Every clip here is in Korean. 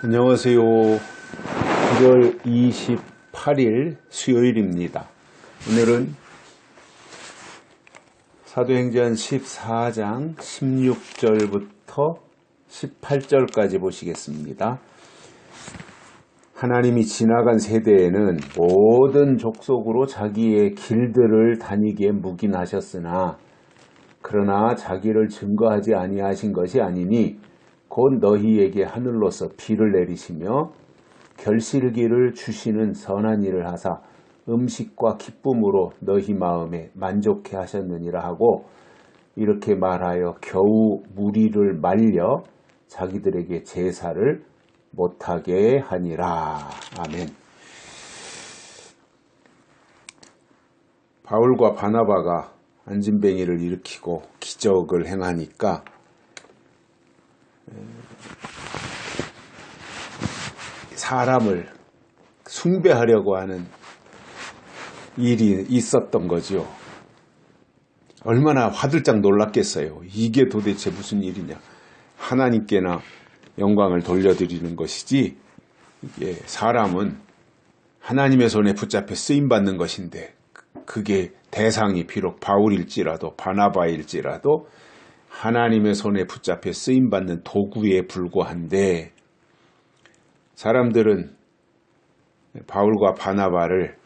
안녕하세요. 1월 28일 수요일입니다. 오늘은 사도행전 14장 16절부터 18절까지 보시겠습니다. 하나님이 지나간 세대에는 모든 족속으로 자기의 길들을 다니기에 묵인하셨으나 그러나 자기를 증거하지 아니하신 것이 아니니 곧 너희에게 하늘로서 비를 내리시며 결실기를 주시는 선한 일을 하사 음식과 기쁨으로 너희 마음에 만족해 하셨느니라 하고 이렇게 말하여 겨우 무리를 말려 자기들에게 제사를 못하게 하니라. 아멘. 바울과 바나바가 안진뱅이를 일으키고 기적을 행하니까 사람을 숭배하려고 하는 일이 있었던 거죠. 얼마나 화들짝 놀랐겠어요. 이게 도대체 무슨 일이냐. 하나님께나 영광을 돌려드리는 것이지 이게 사람은 하나님의 손에 붙잡혀 쓰임받는 것인데 그게 대상이 비록 바울일지라도 바나바일지라도 하나님의 손에 붙잡혀 쓰임받는 도구에 불과한데 사람들은 바울과 바나바를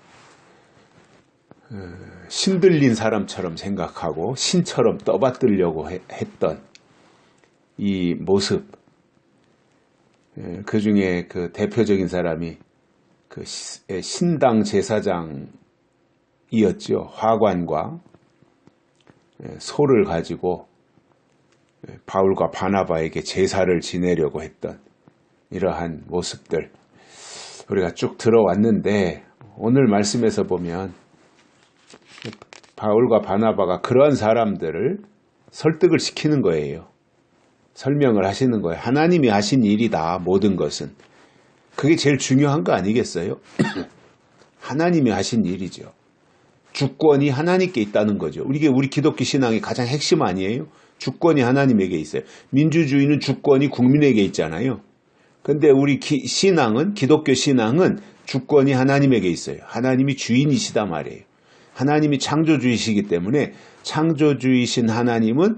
신들린 사람처럼 생각하고 신처럼 떠받들려고 했던 이 모습, 그 중에 그 대표적인 사람이 그 신당 제사장이었죠. 화관과 소를 가지고 바울과 바나바에게 제사를 지내려고 했던 이러한 모습들 우리가 쭉 들어왔는데 오늘 말씀에서 보면 바울과 바나바가 그러한 사람들을 설득을 시키는 거예요. 설명을 하시는 거예요. 하나님이 하신 일이다. 모든 것은. 그게 제일 중요한 거 아니겠어요? 하나님이 하신 일이죠. 주권이 하나님께 있다는 거죠. 우리 기독교 신앙의 가장 핵심 아니에요? 주권이 하나님에게 있어요. 민주주의는 주권이 국민에게 있잖아요. 근데 우리 신앙은, 기독교 신앙은 주권이 하나님에게 있어요. 하나님이 주인이시다 말이에요. 하나님이 창조주이시기 때문에 창조주이신 하나님은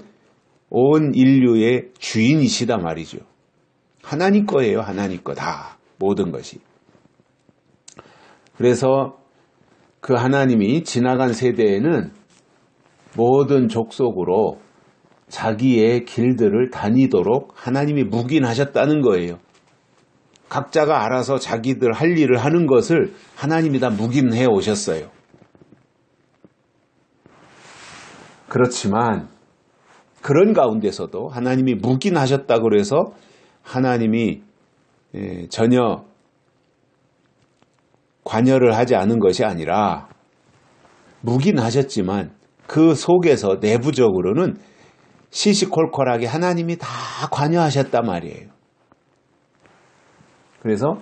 온 인류의 주인이시다 말이죠. 하나님 거예요. 하나님 거 다. 모든 것이. 그래서 그 하나님이 지나간 세대에는 모든 족속으로 자기의 길들을 다니도록 하나님이 묵인하셨다는 거예요. 각자가 알아서 자기들 할 일을 하는 것을 하나님이 다 묵인해 오셨어요. 그렇지만 그런 가운데서도 하나님이 묵인하셨다고 해서 하나님이 전혀 관여를 하지 않은 것이 아니라 묵인하셨지만 그 속에서 내부적으로는 시시콜콜하게 하나님이 다 관여하셨단 말이에요. 그래서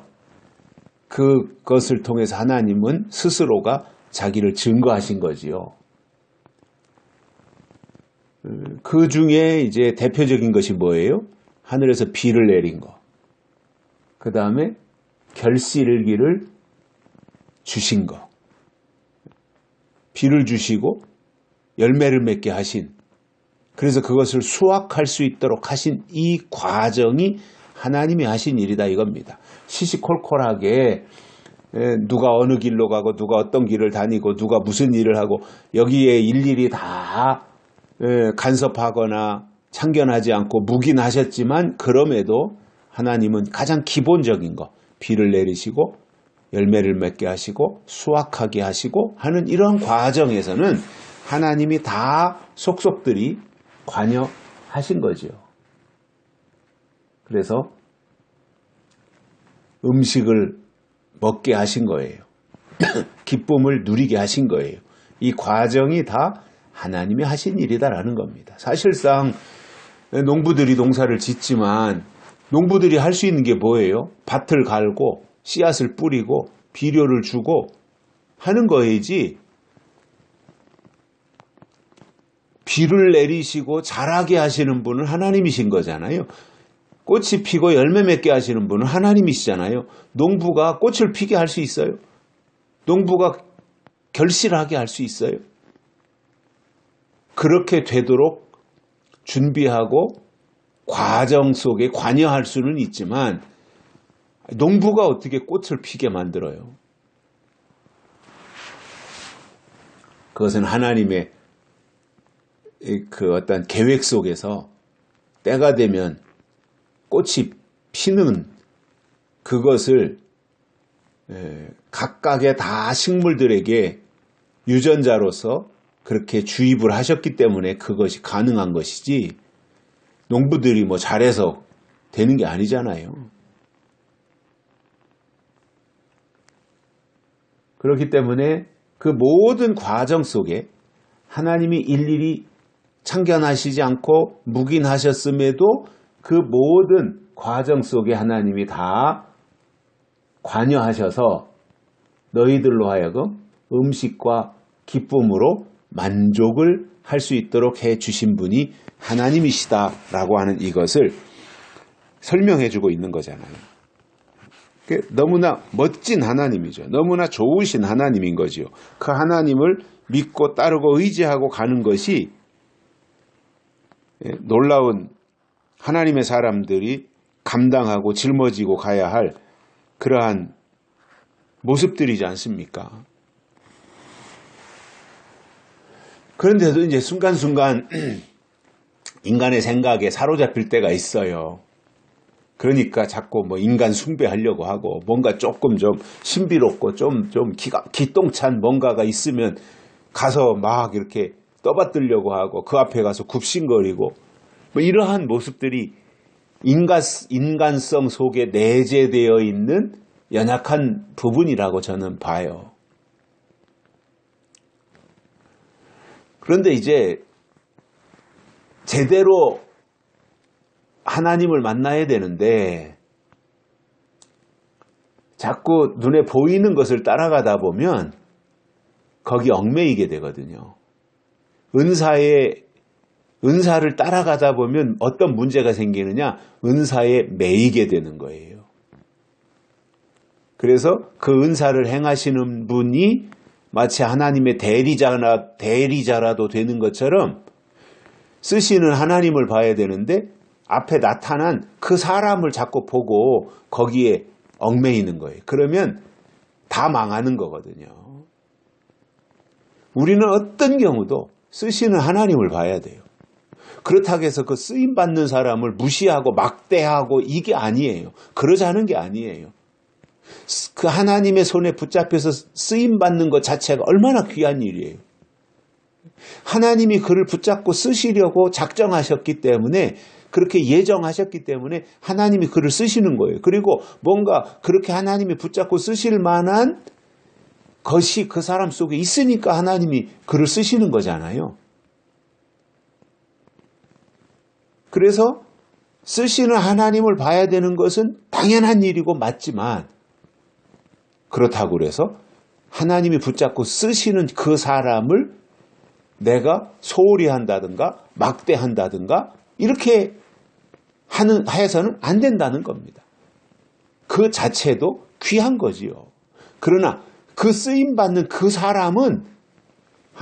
그것을 통해서 하나님은 스스로가 자기를 증거하신 거지요. 그 중에 이제 대표적인 것이 뭐예요? 하늘에서 비를 내린 거. 그 다음에 결실기를 주신 거. 비를 주시고 열매를 맺게 하신. 그래서 그것을 수확할 수 있도록 하신 이 과정이 하나님이 하신 일이다 이겁니다. 시시콜콜하게 누가 어느 길로 가고 누가 어떤 길을 다니고 누가 무슨 일을 하고 여기에 일일이 다 간섭하거나 참견하지 않고 묵인하셨지만 그럼에도 하나님은 가장 기본적인 거 비를 내리시고 열매를 맺게 하시고 수확하게 하시고 하는 이런 과정에서는 하나님이 다 속속들이 관여하신 거죠. 그래서 음식을 먹게 하신 거예요. 기쁨을 누리게 하신 거예요. 이 과정이 다 하나님이 하신 일이다라는 겁니다. 사실상 농부들이 농사를 짓지만 농부들이 할 수 있는 게 뭐예요? 밭을 갈고 씨앗을 뿌리고 비료를 주고 하는 거이지 비를 내리시고 자라게 하시는 분은 하나님이신 거잖아요. 꽃이 피고 열매 맺게 하시는 분은 하나님이시잖아요. 농부가 꽃을 피게 할 수 있어요? 농부가 결실하게 할 수 있어요? 그렇게 되도록 준비하고 과정 속에 관여할 수는 있지만 농부가 어떻게 꽃을 피게 만들어요? 그것은 하나님의 그 어떤 계획 속에서 때가 되면 꽃이 피는 그것을 각각의 다 식물들에게 유전자로서 그렇게 주입을 하셨기 때문에 그것이 가능한 것이지 농부들이 뭐 잘해서 되는 게 아니잖아요. 그렇기 때문에 그 모든 과정 속에 하나님이 일일이 참견하시지 않고 묵인하셨음에도 그 모든 과정 속에 하나님이 다 관여하셔서 너희들로 하여금 음식과 기쁨으로 만족을 할 수 있도록 해 주신 분이 하나님이시다라고 하는 이것을 설명해 주고 있는 거잖아요. 너무나 멋진 하나님이죠. 너무나 좋으신 하나님인 거지요. 그 하나님을 믿고 따르고 의지하고 가는 것이 놀라운 하나님의 사람들이 감당하고 짊어지고 가야 할 그러한 모습들이지 않습니까? 그런데도 이제 순간순간 인간의 생각에 사로잡힐 때가 있어요. 그러니까 자꾸 뭐 인간 숭배하려고 하고 뭔가 조금 좀 신비롭고 좀 기똥찬 뭔가가 있으면 가서 막 이렇게 떠받들려고 하고 그 앞에 가서 굽신거리고 뭐 이러한 모습들이 인간성 속에 내재되어 있는 연약한 부분이라고 저는 봐요. 그런데 이제 제대로 하나님을 만나야 되는데 자꾸 눈에 보이는 것을 따라가다 보면 거기 얽매이게 되거든요. 은사를 따라가다 보면 어떤 문제가 생기느냐? 은사에 매이게 되는 거예요. 그래서 그 은사를 행하시는 분이 마치 하나님의 대리자라도 되는 것처럼 쓰시는 하나님을 봐야 되는데 앞에 나타난 그 사람을 자꾸 보고 거기에 얽매이는 거예요. 그러면 다 망하는 거거든요. 우리는 어떤 경우도 쓰시는 하나님을 봐야 돼요. 그렇다고 해서 그 쓰임받는 사람을 무시하고 막대하고 이게 아니에요. 그러자는 게 아니에요. 그 하나님의 손에 붙잡혀서 쓰임받는 것 자체가 얼마나 귀한 일이에요. 하나님이 그를 붙잡고 쓰시려고 작정하셨기 때문에 그렇게 예정하셨기 때문에 하나님이 그를 쓰시는 거예요. 그리고 뭔가 그렇게 하나님이 붙잡고 쓰실 만한 것이 그 사람 속에 있으니까 하나님이 그를 쓰시는 거잖아요. 그래서 쓰시는 하나님을 봐야 되는 것은 당연한 일이고 맞지만 그렇다고 해서 하나님이 붙잡고 쓰시는 그 사람을 내가 소홀히 한다든가 막대한다든가 이렇게 해서는 안 된다는 겁니다. 그 자체도 귀한 거지요. 그러나 그 쓰임받는 그 사람은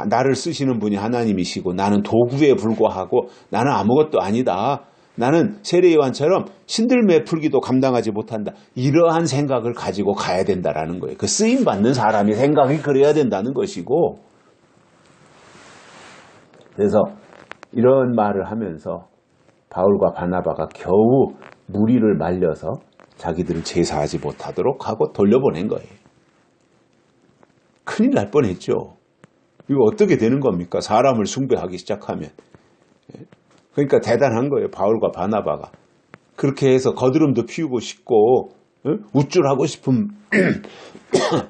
나를 쓰시는 분이 하나님이시고 나는 도구에 불과하고 나는 아무것도 아니다. 나는 세례요한처럼 신들매 풀기도 감당하지 못한다. 이러한 생각을 가지고 가야 된다라는 거예요. 그 쓰임받는 사람이 생각이 그래야 된다는 것이고 그래서 이런 말을 하면서 바울과 바나바가 겨우 무리를 말려서 자기들을 제사하지 못하도록 하고 돌려보낸 거예요. 큰일 날 뻔했죠. 이거 어떻게 되는 겁니까? 사람을 숭배하기 시작하면. 그러니까 대단한 거예요. 바울과 바나바가. 그렇게 해서 거드름도 피우고 싶고 우쭐하고 싶은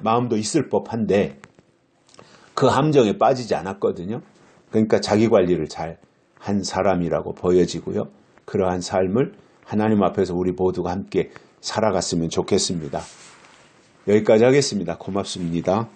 마음도 있을 법한데 그 함정에 빠지지 않았거든요. 그러니까 자기 관리를 잘 한 사람이라고 보여지고요. 그러한 삶을 하나님 앞에서 우리 모두가 함께 살아갔으면 좋겠습니다. 여기까지 하겠습니다. 고맙습니다.